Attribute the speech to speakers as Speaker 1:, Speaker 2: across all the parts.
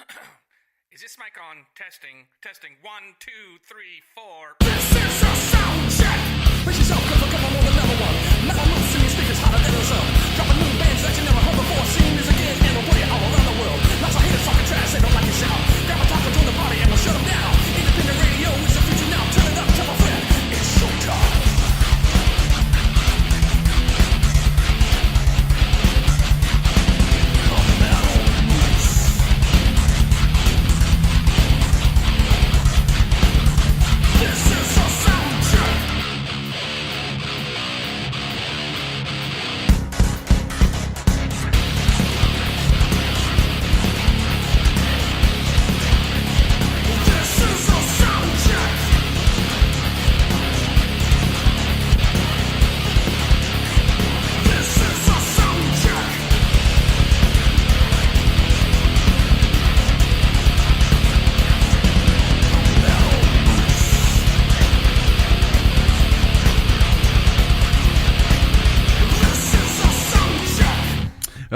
Speaker 1: Is this mic on? Testing. 1, 2, 3, 4.
Speaker 2: This is a sound check. Brace yourself, cause we're coming with another one. Metal moves, singing speakers hotter than the sun. Dropping new bands that you never heard before. Seeing music in and we'll play it all around the world. Lots of haters talking trash, they don't like your shout. Grab a talker, join the party, and we'll shut them down. Independent radio is the future now. Turn it up, tell a friend. It's showtime.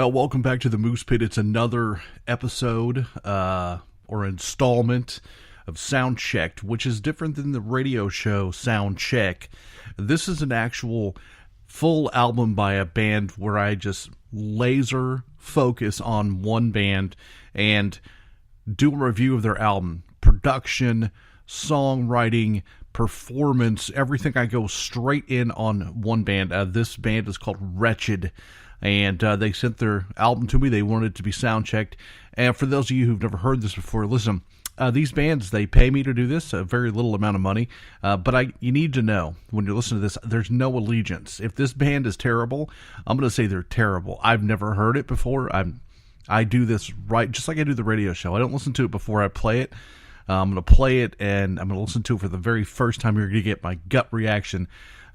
Speaker 3: Welcome back to the Moose Pit. It's another episode or installment of Soundchecked, which is different than the radio show Soundcheck. This is an actual full album by a band where I just laser focus on one band and do a review of their album. Production, songwriting, performance, everything. I go straight in on one band. This band is called Retched. And they sent their album to me. They wanted it to be sound-checked. And for those of you who've never heard this before, listen, these bands, they pay me to do this, a very little amount of money. But you need to know, when you're listening to this, there's no allegiance. If this band is terrible, I'm going to say they're terrible. I've never heard it before. I do this right, just like I do the radio show. I don't listen to it before I play it. I'm going to play it, and I'm going to listen to it for the very first time. You're going to get my gut reaction.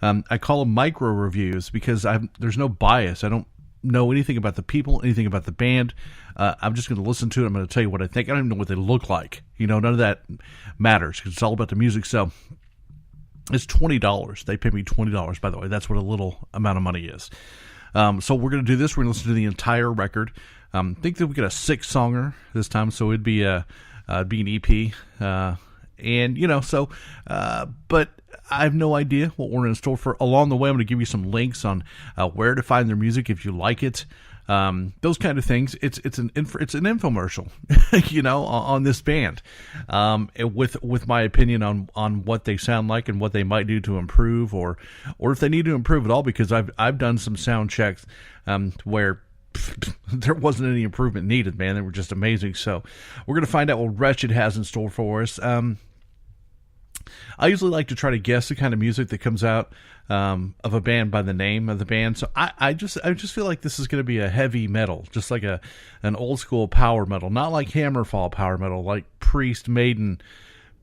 Speaker 3: I call them micro reviews because there's no bias. I don't know anything about the people, anything about the band. I'm just going to listen to it. I'm going to tell you what I think. I don't even know what they look like. You know, none of that matters because it's all about the music. So it's $20. They pay me $20, by the way. That's what a little amount of money is. So we're going to do this. We're going to listen to the entire record. I think that we get a 6-songer this time, so it'd be an EP. And, you know, so, but I have no idea what we're in store for. Along the way, I'm going to give you some links on where to find their music if you like it. Those kind of things. It's an infomercial, you know, on this band, with my opinion on what they sound like and what they might do to improve, or if they need to improve at all. Because I've done some sound checks where there wasn't any improvement needed, man. They were just amazing. So we're going to find out what Retched has in store for us. I usually like to try to guess the kind of music that comes out of a band by the name of the band. So I just feel like this is going to be a heavy metal, just like an old school power metal, not like Hammerfall power metal, like Priest, Maiden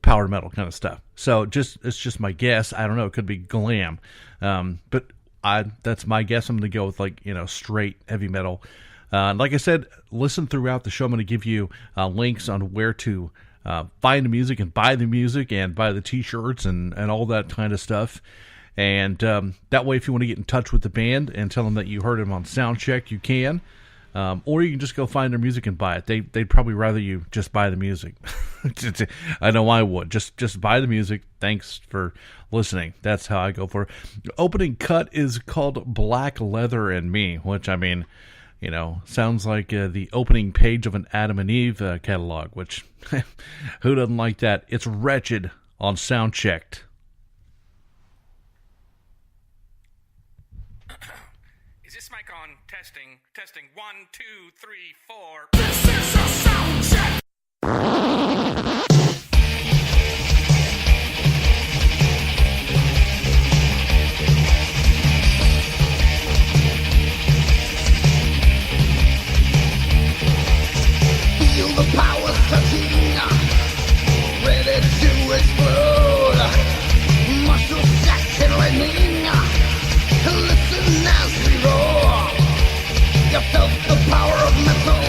Speaker 3: power metal kind of stuff. So it's just my guess. I don't know. It could be glam, but that's my guess. I'm going to go with, like, you know, straight heavy metal. Like I said, listen throughout the show. I'm going to give you links on where to find the music and buy the t-shirts and all that kind of stuff. And that way, if you want to get in touch with the band and tell them that you heard them on Soundcheck, you can. Or you can just go find their music and buy it. They'd probably rather you just buy the music. I know I would. Just buy the music. Thanks for listening. That's how I go for it. The opening cut is called Black Leather and Me, which, I mean, you know, sounds like the opening page of an Adam and Eve catalog, which, who doesn't like that? It's Retched on Soundchecked.
Speaker 1: Is this mic on? Testing. 1, 2, 3, 4.
Speaker 2: This is a sound check.
Speaker 4: Feel the power touching, ready to explode. Muscles accelerating, listen as we roar. You felt the power of metal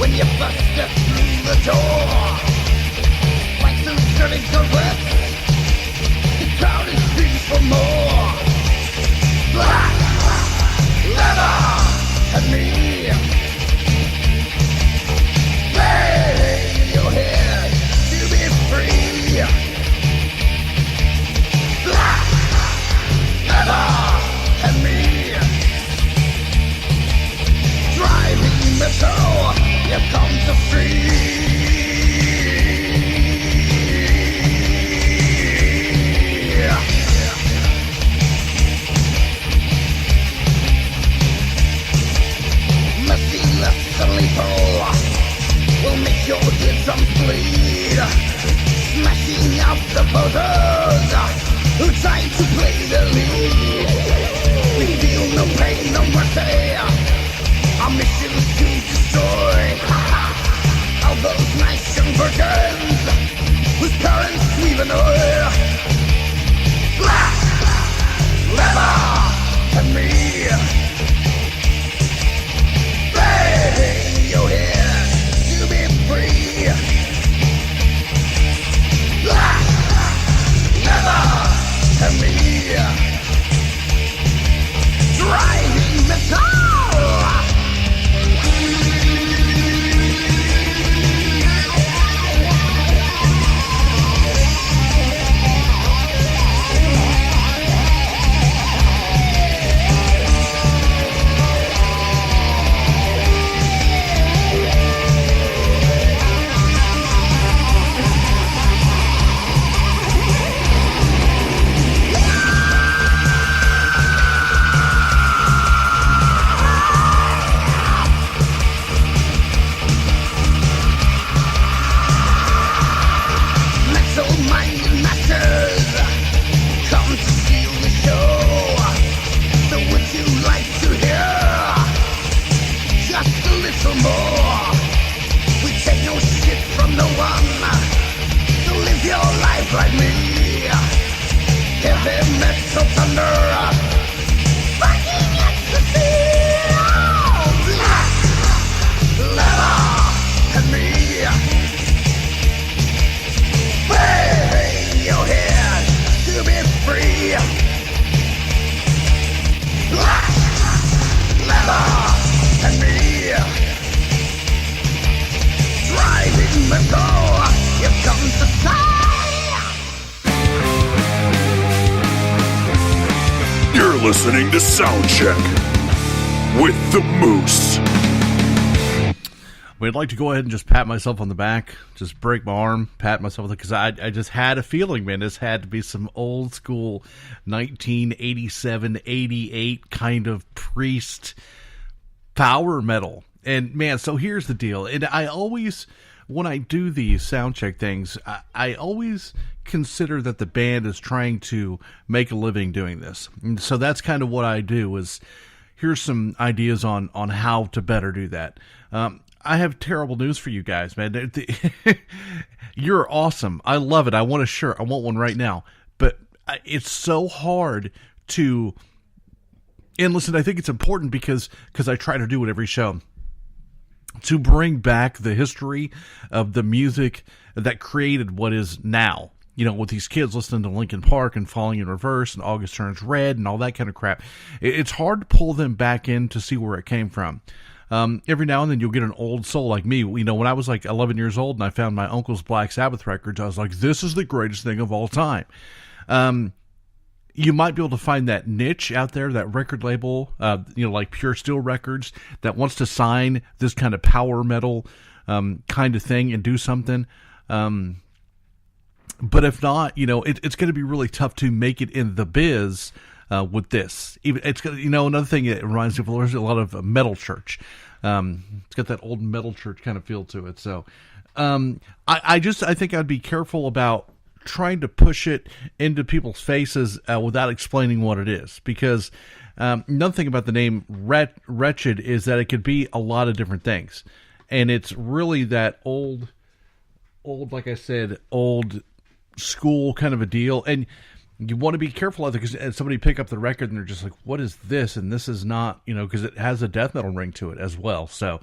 Speaker 4: when you first drums bleed, smashing up the photos, trying to play the lead. We feel no pain, no mercy. Our mission is to destroy all those nice young virgins whose parents we've annoyed. Leather and me. Bang your head to be free. Leather and me. Driving metal. Like me, heavy metal thunder, fucking ecstasy, leather and me, bang your head to be free, leather and me, driving metal, here comes the sun.
Speaker 5: You're listening to Soundcheck with the Moose.
Speaker 3: I'd like to go ahead and just pat myself on the back, just break my arm, pat myself, because I just had a feeling, man, this had to be some old school 1987, 88 kind of Priest power metal. And man, so here's the deal. And I always, when I do these soundcheck things, I always consider that the band is trying to make a living doing this. And so that's kind of what I do is, here's some ideas on how to better do that. I have terrible news for you guys, man. You're awesome. I love it. I want a shirt. I want one right now. But it's so hard to, and listen, I think it's important because I try to do it every show, to bring back the history of the music that created what is now. You know, with these kids listening to Linkin Park and Falling in Reverse and August Turns Red and all that kind of crap, it's hard to pull them back in to see where it came from. Every now and then you'll get an old soul like me. You know, when I was like 11 years old and I found my uncle's Black Sabbath records, I was like, this is the greatest thing of all time. You might be able to find that niche out there, that record label, like Pure Steel Records, that wants to sign this kind of power metal kind of thing and do something. But if not, it's going to be really tough to make it in the biz with this. Even it's another thing it reminds me of. There's a lot of metal church. It's got that old metal church kind of feel to it. So I think I'd be careful about trying to push it into people's faces without explaining what it is, because another thing about the name Retched is that it could be a lot of different things, and it's really that old, like I said, old school kind of a deal. And you want to be careful of it, because somebody pick up the record and they're just like, what is this? And this is not, because it has a death metal ring to it as well. So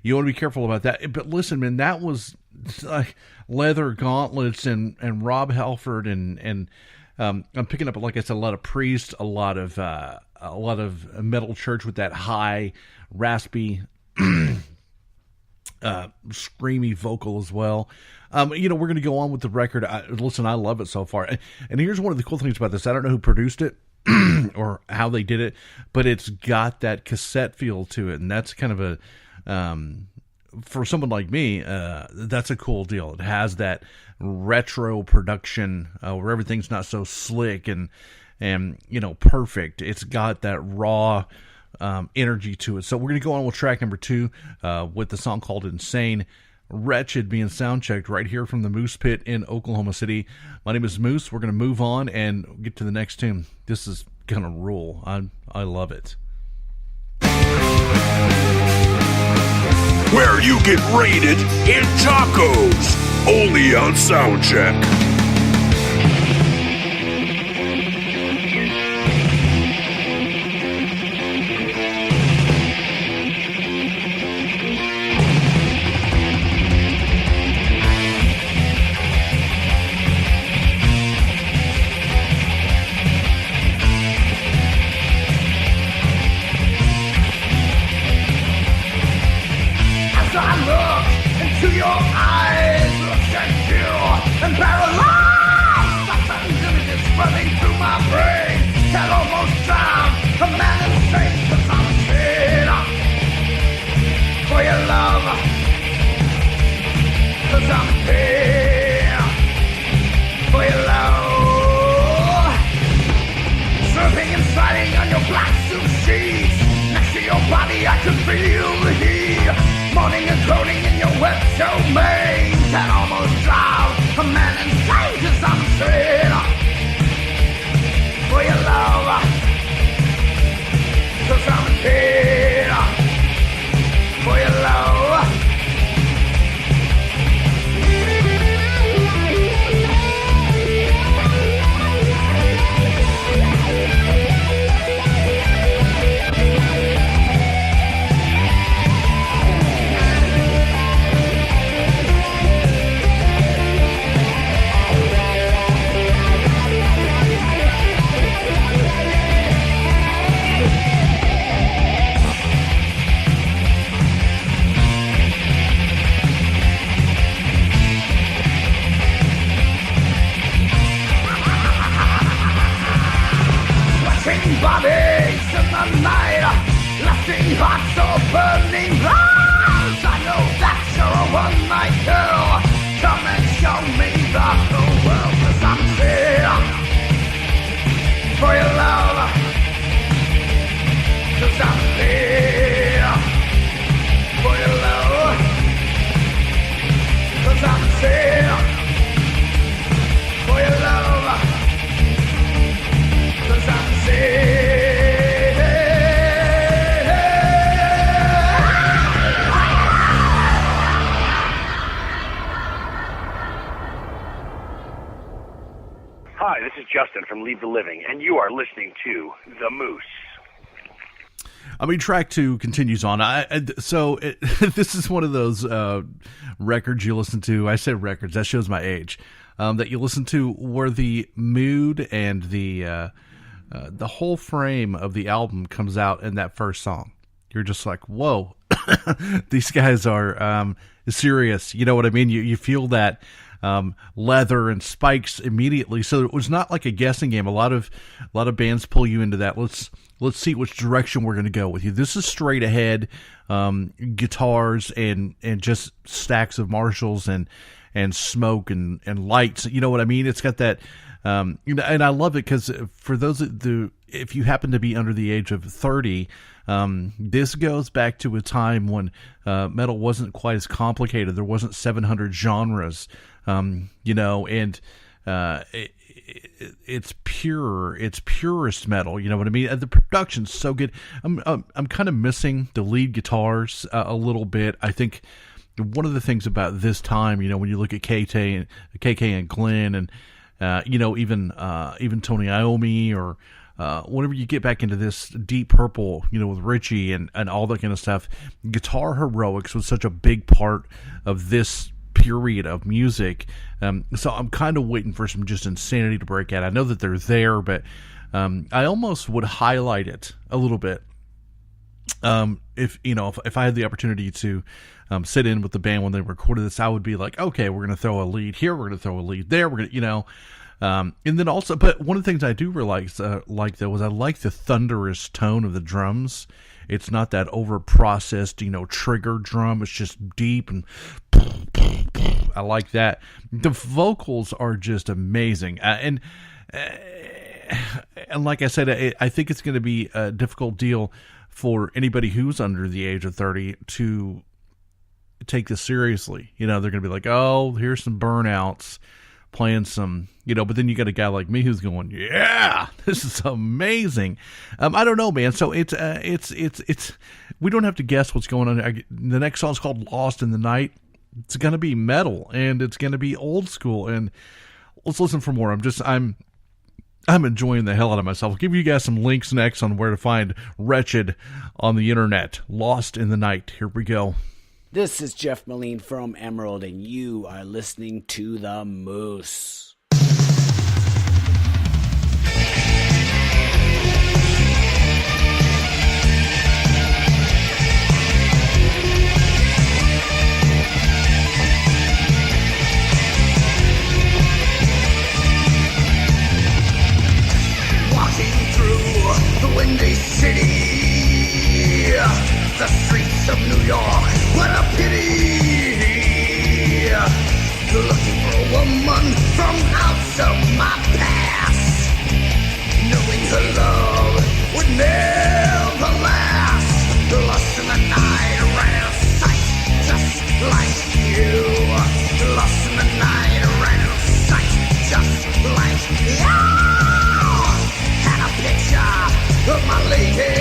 Speaker 3: you want to be careful about that. But listen, man, that was like Leather Gauntlets and Rob Halford and I'm picking up, like I said, a lot of Priest, a lot of metal church with that high, raspy, screamy vocal as well. We're going to go on with the record. Listen, I love it so far. And here's one of the cool things about this. I don't know who produced it or how they did it, but it's got that cassette feel to it. And that's kind of a, for someone like me, that's a cool deal. It has that retro production where everything's not so slick and perfect. It's got that raw energy to it. So we're going to go on with track number 2 with the song called Insane. Retched being soundchecked right here from the Moose Pit in Oklahoma City. My name is Moose. We're going to move on and get to the next tune. This is going to rule. I love it.
Speaker 5: Where you get raided in tacos, only on Soundcheck.
Speaker 6: Hi, this is Justin from Leave the Living, and you are listening to The Moose.
Speaker 3: I mean, track 2 continues on. This is one of those records you listen to. I say records, that shows my age. That you listen to where the mood and the whole frame of the album comes out in that first song. You're just like, whoa, these guys are serious. You know what I mean? You feel that leather and spikes immediately. So it was not like a guessing game. A lot of bands pull you into that. Let's see which direction we're going to go with you. This is straight ahead, guitars and just stacks of Marshalls and smoke and lights. You know what I mean? It's got that, and I love it because for those if you happen to be under the age of 30, this goes back to a time when metal wasn't quite as complicated. There wasn't 700 genres, and it's pure. It's purest metal. You know what I mean? The production's so good. I'm kind of missing the lead guitars a little bit. I think one of the things about this time, when you look at KK and Glenn, and even Tony Iommi, or whenever you get back into this Deep Purple, with Richie and all that kind of stuff, guitar heroics was such a big part of this period of music. So I'm kind of waiting for some just insanity to break out. I know that they're there, but I almost would highlight it a little bit. If I had the opportunity to sit in with the band when they recorded this, I would be like, okay, we're going to throw a lead here, we're going to throw a lead there, we're going to, and then also, but one of the things I do realize, though, was I like the thunderous tone of the drums. It's not that over-processed, trigger drum. It's just deep, and I like that. The vocals are just amazing. And like I said, I think it's going to be a difficult deal for anybody who's under the age of 30 to take this seriously. They're going to be like, oh, here's some burnouts playing some, but then you got a guy like me who's going, yeah, this is amazing. I don't know, man. So it's we don't have to guess what's going on. The next song is called Lost in the Night. It's going to be metal, and it's going to be old school, and let's listen for more. I'm enjoying the hell out of myself. I'll give you guys some links next on where to find Retched on the internet. Lost in the Night. Here we go.
Speaker 7: This is Jeff Moline from Emerald, and you are listening to The Moose.
Speaker 4: Walking through the windy city, the streets of New York, what a pity. Looking for a woman from out of my past, knowing her love would never last. Lost in the night, ran out of sight, just like you. Lost in the night, ran out of sight, just like you. Had a picture of my lady.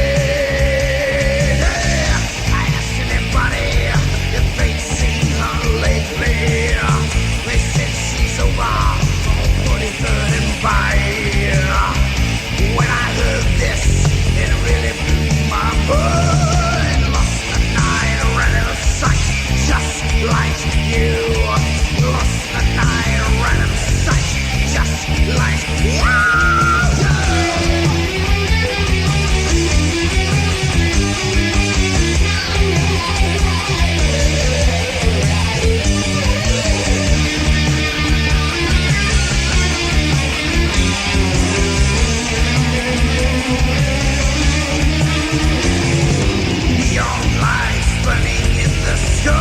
Speaker 4: I asked anybody if they'd seen her lately. They said she's over on 43rd and Vine. When I heard this, it really blew my mind. Lost in the night, ran out of sight, just like you. Lost in the night, ran out of sight, just like you. Neon lights burning in the sky.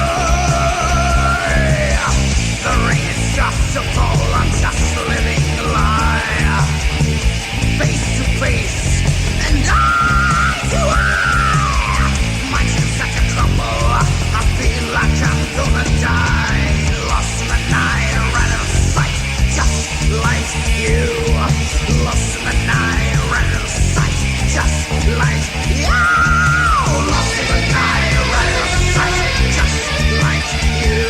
Speaker 4: The rain is just to fall, I'm just living a lie. Face to face and eye to eye. My dreams start to crumble, I feel like I'm gonna die. Lost in the night, ran out of sight, just like you. Lost in the night, ran out of sight, just like you. Lost in the night, ran out of sight, just like you.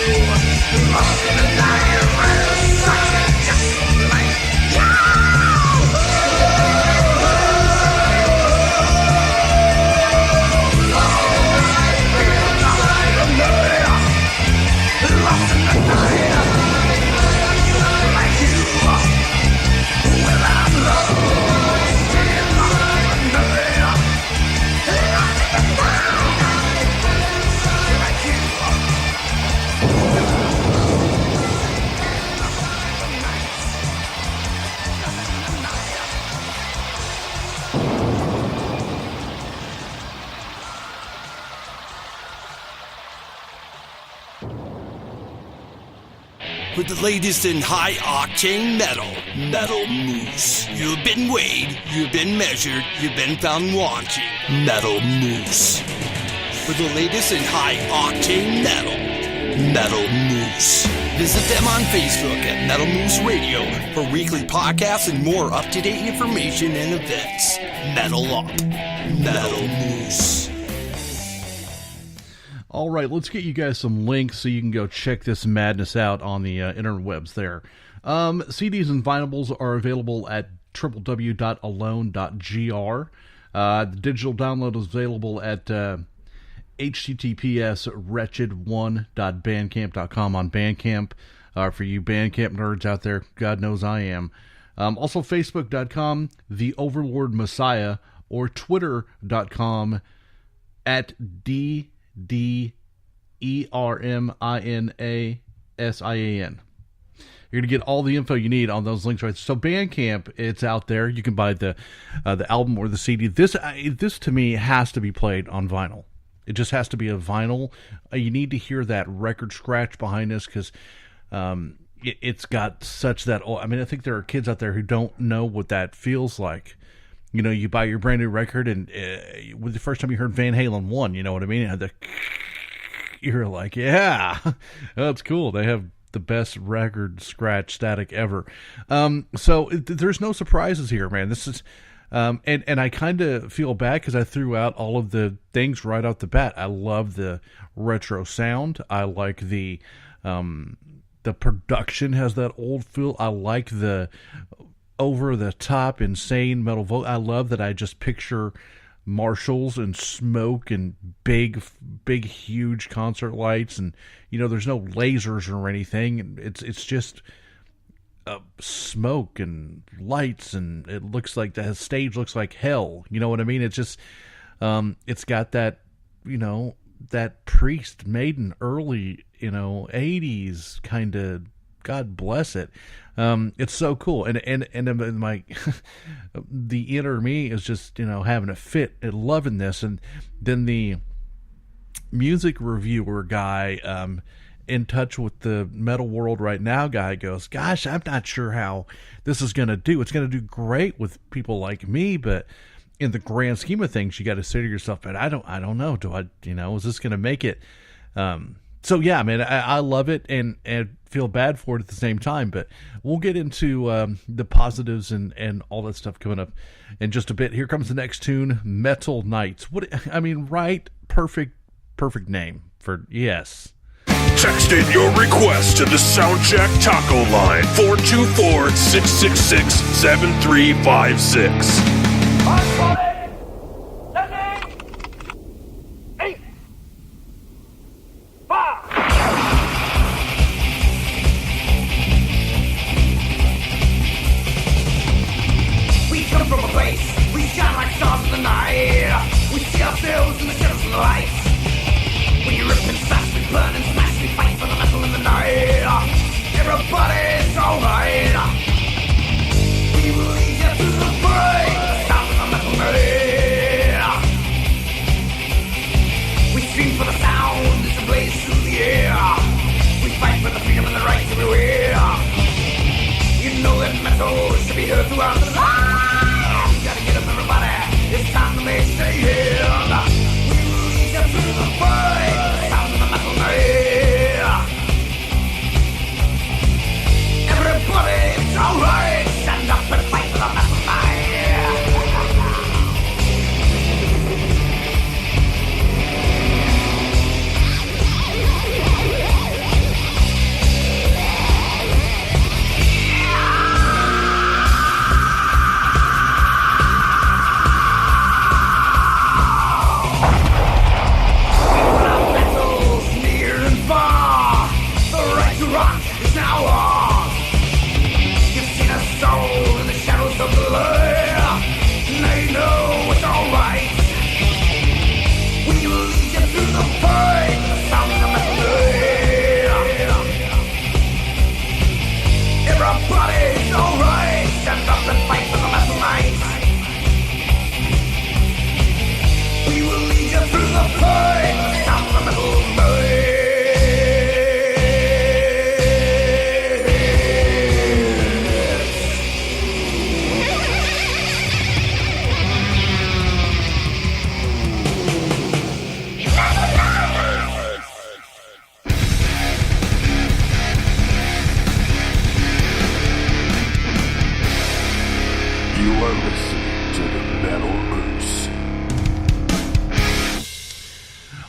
Speaker 4: Lost in the night, ran out of sight, just like lost in the night, like you. Well, I'm lost in the night, like you.
Speaker 2: With the latest in high-octane metal, Metal Moose. You've been weighed, you've been measured, you've been found wanting. Metal Moose. With the latest in high-octane metal, Metal Moose. Visit them on Facebook at Metal Moose Radio for weekly podcasts and more up-to-date information and events. Metal Up. Metal Moose.
Speaker 3: All right, let's get you guys some links so you can go check this madness out on the interwebs there. CDs and vinyls are available at www.alone.gr. The digital download is available at https://wretched1.bandcamp.com on Bandcamp. For you Bandcamp nerds out there, God knows I am. Also Facebook.com, The Overlord Messiah, or Twitter.com at DERMINASIAN. You're going to get all the info you need on those links right. So Bandcamp, it's out there. You can buy the album or the CD. This to me has to be played on vinyl. It just has to be a vinyl. You need to hear that record scratch behind this because it's got such that. I mean, I think there are kids out there who don't know what that feels like. You know, you buy your brand new record, and the first time you heard Van Halen 1, you know what I mean? It had the, you're like, yeah, that's cool. They have the best record scratch static ever. So there's no surprises here, man. This is, and I kind of feel bad because I threw out all of the things right off the bat. I love the retro sound. I like the production has that old feel. I like the over the top insane metal vocal. I love that I just picture Marshalls and smoke and big huge concert lights, and there's no lasers or anything. It's just smoke and lights, and it looks like the stage looks like hell. You know what I mean? It's just it's got that that Priest Maiden early 80s kind of, God bless it. It's so cool, and my the inner me is just having a fit and loving this. And then the music reviewer guy, in touch with the Metal World Right Now guy, goes, "Gosh, I'm not sure how this is going to do. It's going to do great with people like me, but in the grand scheme of things, you got to say to yourself, but I don't know. Do I, is this going to make it?" So yeah, man, I love it and feel bad for it at the same time, but we'll get into the positives and all that stuff coming up in just a bit. Here comes the next tune, Metal Nights. Right? Perfect name for, yes.
Speaker 5: Text in your request to the Soundcheck Taco line, 424-666-7356.
Speaker 4: Ourselves in the shadows of the light. We rip and smash, we burn and smash, we fight for the metal in the night. Everybody's alright. We will lead you to the break, the sound of the metal night. We scream for the sound as it blazes through the air. We fight for the freedom and the rights everywhere. You know that metal should be heard throughout the land. You gotta get up, everybody. It's time to make a stand. We will lead you through the fight, the sound of the metal night. Everybody, it's alright. Stand up and fight for the metal night.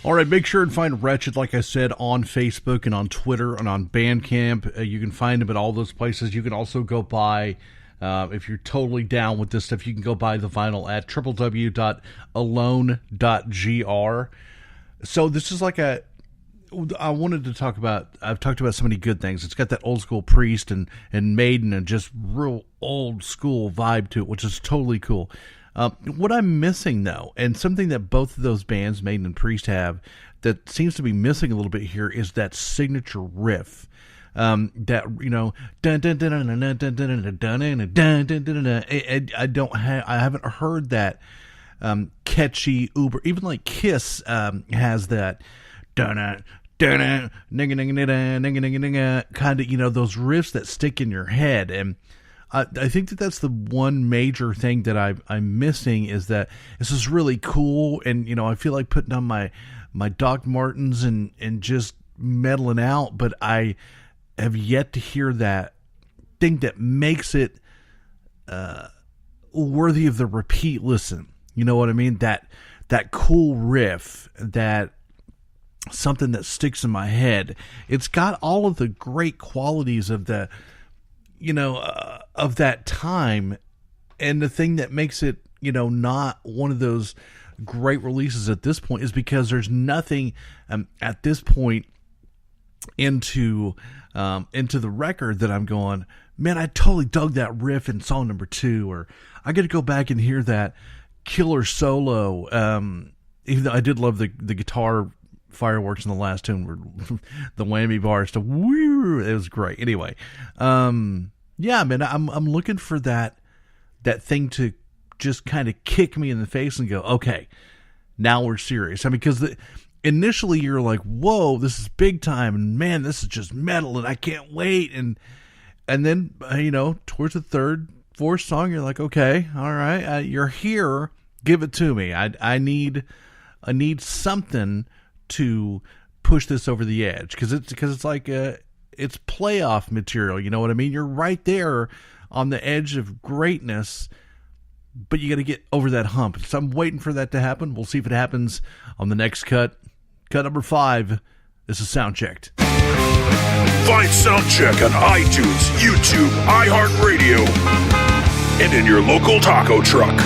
Speaker 3: All right, make sure and find Retched, like I said, on Facebook and on Twitter and on Bandcamp. You can find him at all those places. You can also go buy, if you're totally down with this stuff, you can go buy the vinyl at www.alone.gr. So this is like I've talked about so many good things. It's got that old school Priest and Maiden and just real old school vibe to it, which is totally cool. What I'm missing, though, and something that both of those bands, Maiden and Priest, have that seems to be missing a little bit here is that signature riff. That, I haven't heard that catchy uber. Even like Kiss has that kind of, those riffs that stick in your head. And I think that's the one major thing that I'm missing, is that this is really cool, and I feel like putting on my Doc Martens and just meddling out, but I have yet to hear that thing that makes it worthy of the repeat listen. You know what I mean? That cool riff, that something that sticks in my head. It's got all of the great qualities of the of that time, and the thing that makes it not one of those great releases at this point is because there's nothing at this point into the record that I'm going, man, I totally dug that riff in song number 2, or I got to go back and hear that killer solo. Even though I did love the guitar fireworks in the last tune, were the whammy bar stuff. It was great. Anyway, yeah, man, I'm looking for that thing to just kind of kick me in the face and go, okay, now we're serious. I mean, because initially you're like, whoa, this is big time, and man, this is just metal, and I can't wait. And then towards the third, fourth song, you're like, okay, all right, you're here, give it to me. I need something to push this over the edge, because it's like it's playoff material. You know what I mean? You're right there on the edge of greatness, but you got to get over that hump. So I'm waiting for that to happen. We'll see if it happens on the next cut. Cut number 5. This is Soundchecked.
Speaker 5: Find Soundcheck on iTunes, YouTube, iHeartRadio, and in your local taco truck.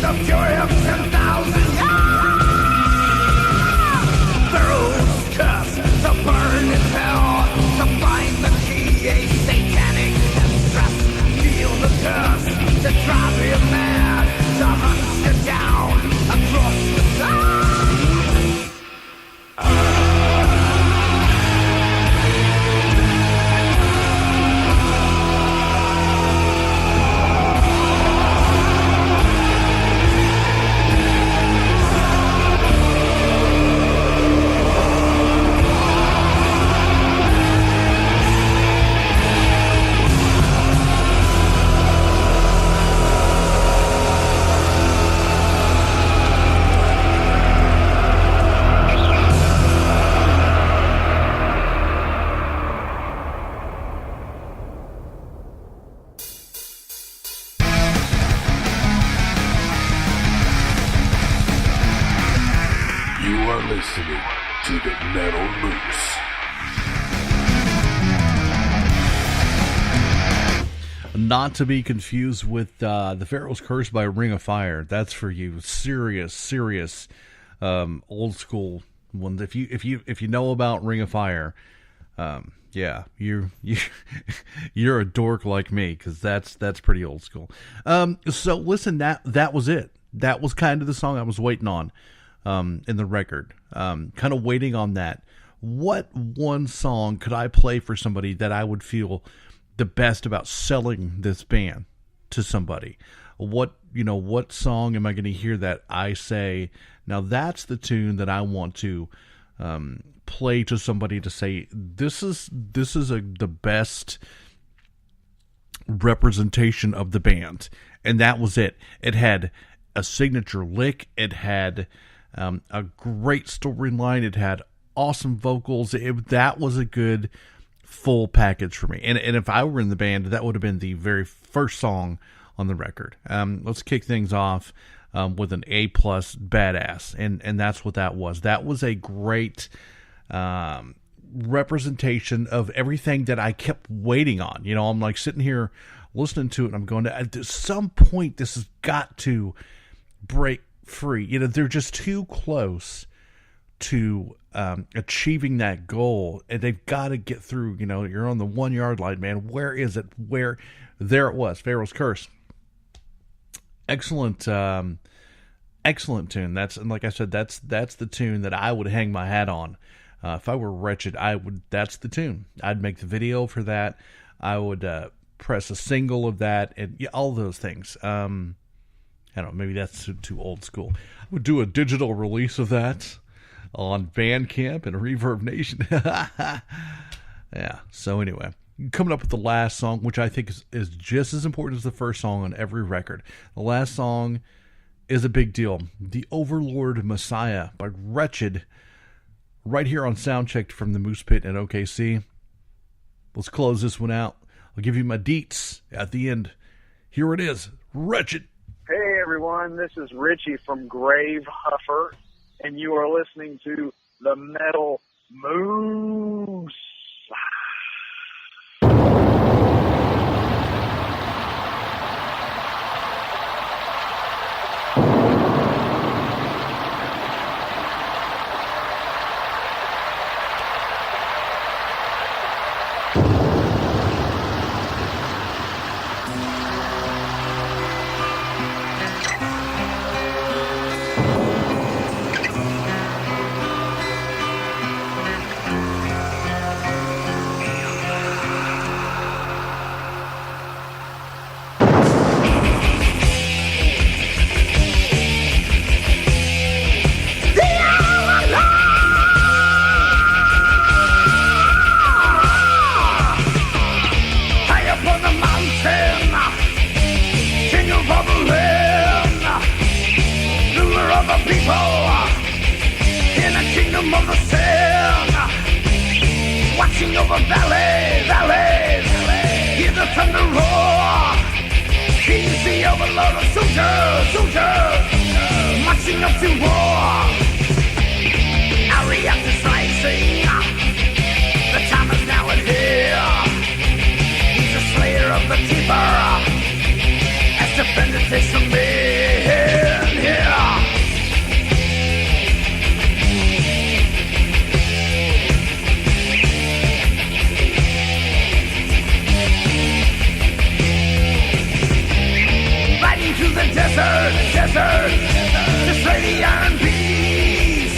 Speaker 4: the fury of 10,000 Pharaoh's curse to burn in hell, to find the key, a satanic distress. Feel the curse to drive you mad, to hunt you down across the sky.
Speaker 5: Listening to the Metal Moose.
Speaker 3: Not to be confused with the Pharaoh's Curse by Ring of Fire. That's for you, serious, old school ones. If you know about Ring of Fire, yeah, you're a dork like me, because that's pretty old school. So listen, that was it. That was kind of the song I was waiting on. In the record, kind of waiting on that. What one song could I play for somebody that I would feel the best about selling this band to somebody? What song am I going to hear that I say, now that's the tune that I want to play to somebody to say, this is the best representation of the band. And that was it. It had a signature lick. It had a great storyline. It had awesome vocals. That was a good full package for me. And if I were in the band, that would have been the very first song on the record. Let's kick things off with an A+ Badass, and that's what that was. That was a great representation of everything that I kept waiting on. I'm like sitting here listening to it, and I'm going, at some point this has got to break free. They're just too close to achieving that goal, and they've got to get through. You're on the 1 yard line, man. Where is it? There it was. Pharaoh's Curse. Excellent tune. And like I said, that's the tune that I would hang my hat on. If I were Retched, that's the tune. I'd make the video for that. I would press a single of that, and all those things. I don't know, maybe that's too old school. I would do a digital release of that on Bandcamp and Reverb Nation. Yeah, so anyway, coming up with the last song, which I think is just as important as the first song on every record. The last song is a big deal. The Overlord Messiah by Retched, right here on Soundchecked from the Moose Pit at OKC. Let's close this one out. I'll give you my deets at the end. Here it is, Retched.
Speaker 8: Hey everyone, this is Richie from Grave Huffer, and you are listening to the Metal Moose. Watching over valleys, hear the thunder roar. Can you see overload of soldiers, marching up to war? Our reactor's rising, the time is now at here. He's a slayer of the keeper, as defended this from me. desert, to slay the iron beast.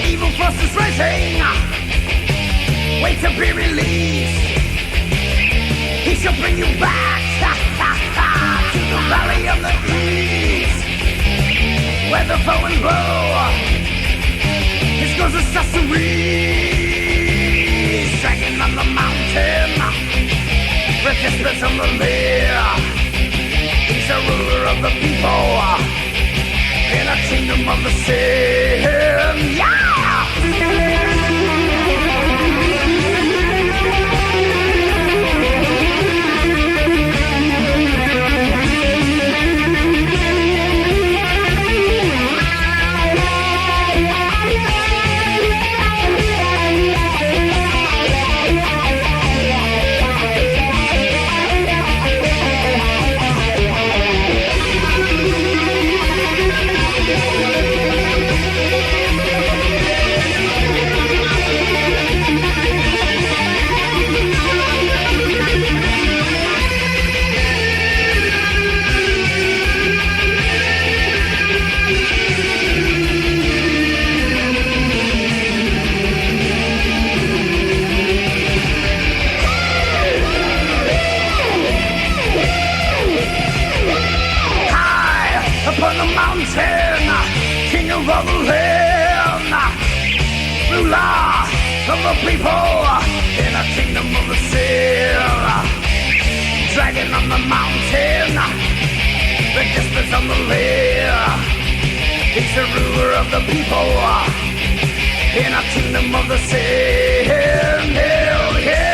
Speaker 8: Evil force is rising, wait to be released. He shall bring you back, to the valley of the east, where the bow and blow, his goes a sorcery. Dragging on the mountain, Retched on the lair. He's a ruler of the people in a kingdom of the sin. Yeah! Upon the mountain, king of all the land, ruler of the people in a kingdom of the sin. Dragon on the mountain, the distance on the land. He's the ruler of the people in a kingdom of the sin. Hell yeah!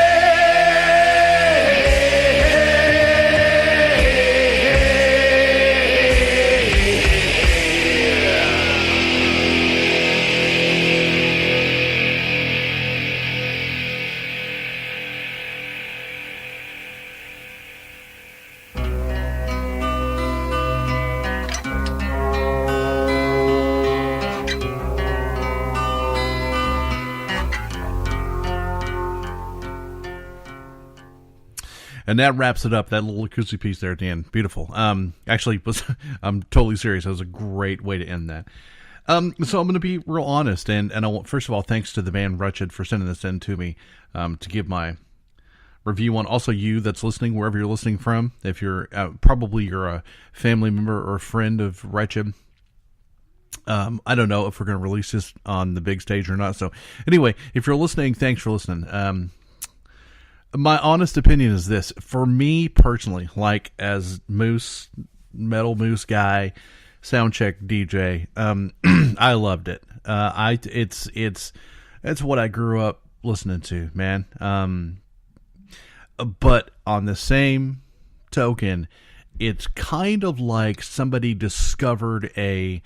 Speaker 3: And that wraps it up. That little acoustic piece there at the end, beautiful. Actually, I'm totally serious. That was a great way to end that. So I'm going to be real honest, and I want, first of all, thanks to the band Retched for sending this in to me to give my review on. Also, you that's listening, wherever you're listening from, if you're probably you're a family member or a friend of Retched. I don't know if we're going to release this on the big stage or not. So anyway, if you're listening, thanks for listening. My honest opinion is this: for me personally, like as metal moose guy, Soundcheck DJ, I loved it. It's what I grew up listening to, man. But on the same token, it's kind of like somebody discovered a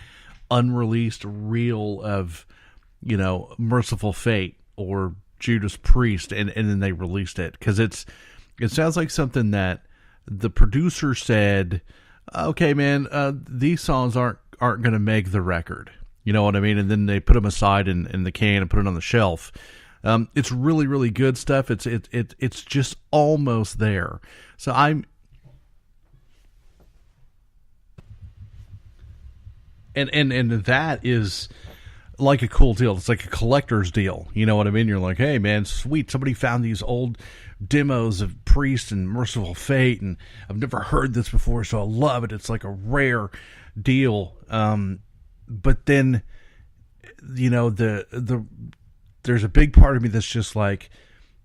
Speaker 3: unreleased reel of, Merciful Fate or Judas Priest, and then they released it, because it sounds like something that the producer said, okay, man, these songs aren't going to make the record, you know what I mean? And then they put them aside in the can and put it on the shelf. It's really, really good stuff. It's just almost there. So and that is like a cool deal. It's like a collector's deal. You know what I mean? You're like, hey man, sweet. Somebody found these old demos of Priest and Merciful Fate, and I've never heard this before, so I love it. It's like a rare deal. But then, there's a big part of me that's just like,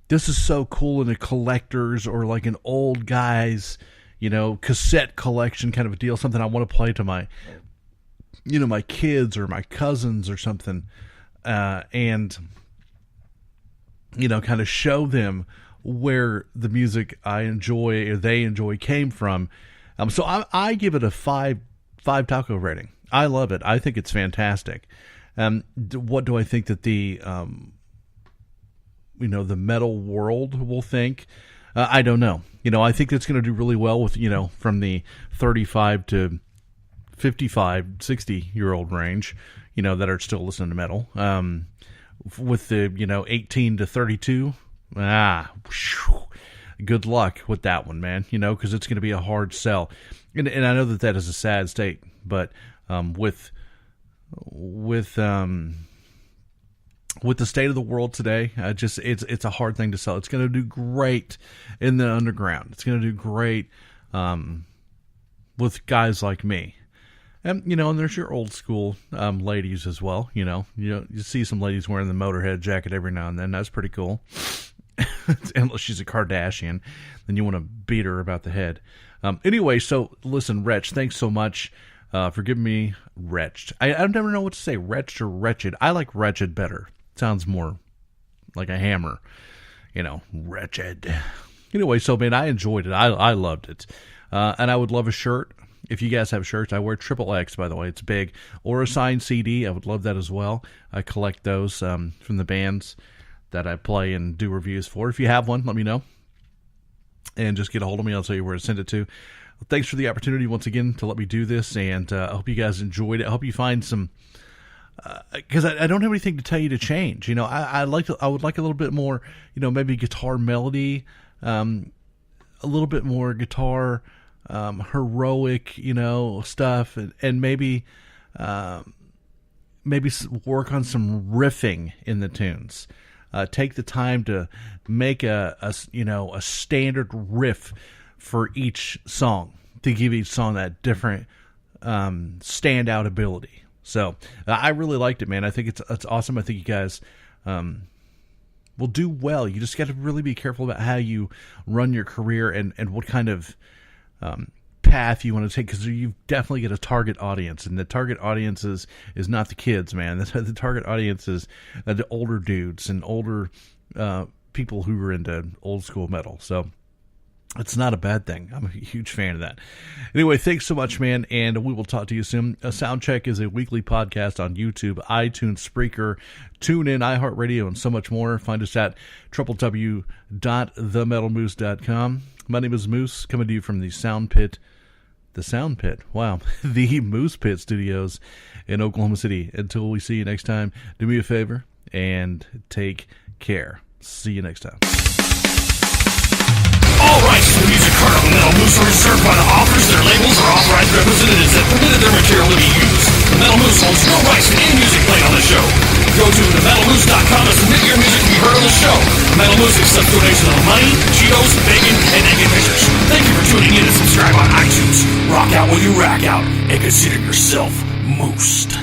Speaker 3: this is so cool in a collector's or like an old guy's, cassette collection kind of a deal. Something I want to play to my kids or my cousins or something, and, kind of show them where the music I enjoy or they enjoy came from. So I give it a five taco rating. I love it. I think it's fantastic. What do I think that the metal world will think? I don't know. I think it's going to do really well with, from the 35 to 55, 60-year-old range, that are still listening to metal. With the, 18 to 32, good luck with that one, man, because it's going to be a hard sell. And I know that is a sad state, but with the state of the world today, it's a hard thing to sell. It's going to do great in the underground. It's going to do great with guys like me. And, and there's your old school ladies as well. You see some ladies wearing the Motorhead jacket every now and then. That's pretty cool. Unless she's a Kardashian, then you want to beat her about the head. Anyway, so listen, Retched, thanks so much for giving me Retched. I never know what to say, Retched or Retched. I like Retched better. Sounds more like a hammer, Retched. Anyway, so man, I enjoyed it. I loved it. And I would love a shirt. If you guys have shirts, I wear XXX, by the way. It's big. Or a signed CD. I would love that as well. I collect those from the bands that I play and do reviews for. If you have one, let me know. And just get a hold of me. I'll tell you where to send it to. Well, thanks for the opportunity once again to let me do this. And I hope you guys enjoyed it. I hope you find some... Because I don't have anything to tell you to change. I would like a little bit more, maybe guitar melody, a little bit more guitar... heroic, stuff, and maybe work on some riffing in the tunes. Take the time to make a standard riff for each song to give each song that different standout ability. So I really liked it, man. I think it's awesome. I think you guys will do well. You just got to really be careful about how you run your career and what kind of path you want to take, because you definitely get a target audience, and the target audience is not the kids, man. The target audience is the older dudes and older people who are into old school metal. So it's not a bad thing. I'm a huge fan of that. Anyway, thanks so much, man, and we will talk to you soon. Soundcheck is a weekly podcast on YouTube, iTunes, Spreaker, TuneIn, iHeartRadio, and so much more. Find us at www.themetalmoose.com. My name is Moose, coming to you from the Sound Pit. Wow. The Moose Pit Studios in Oklahoma City. Until we see you next time, do me a favor and take care. See you next time.
Speaker 2: All rights to the music heard on the Metal Moose are reserved by the authors, their labels, or authorized representatives that permitted their material to be used. The Metal Moose holds no rights to any music played on the show. Go to themetalmoose.com to submit your music to be heard on the show. Metal Moose accepts donations of money, Cheetos, bacon, and naked pictures. Thank you for tuning in and subscribe on iTunes. Rock out while you rack out, and consider yourself moosed.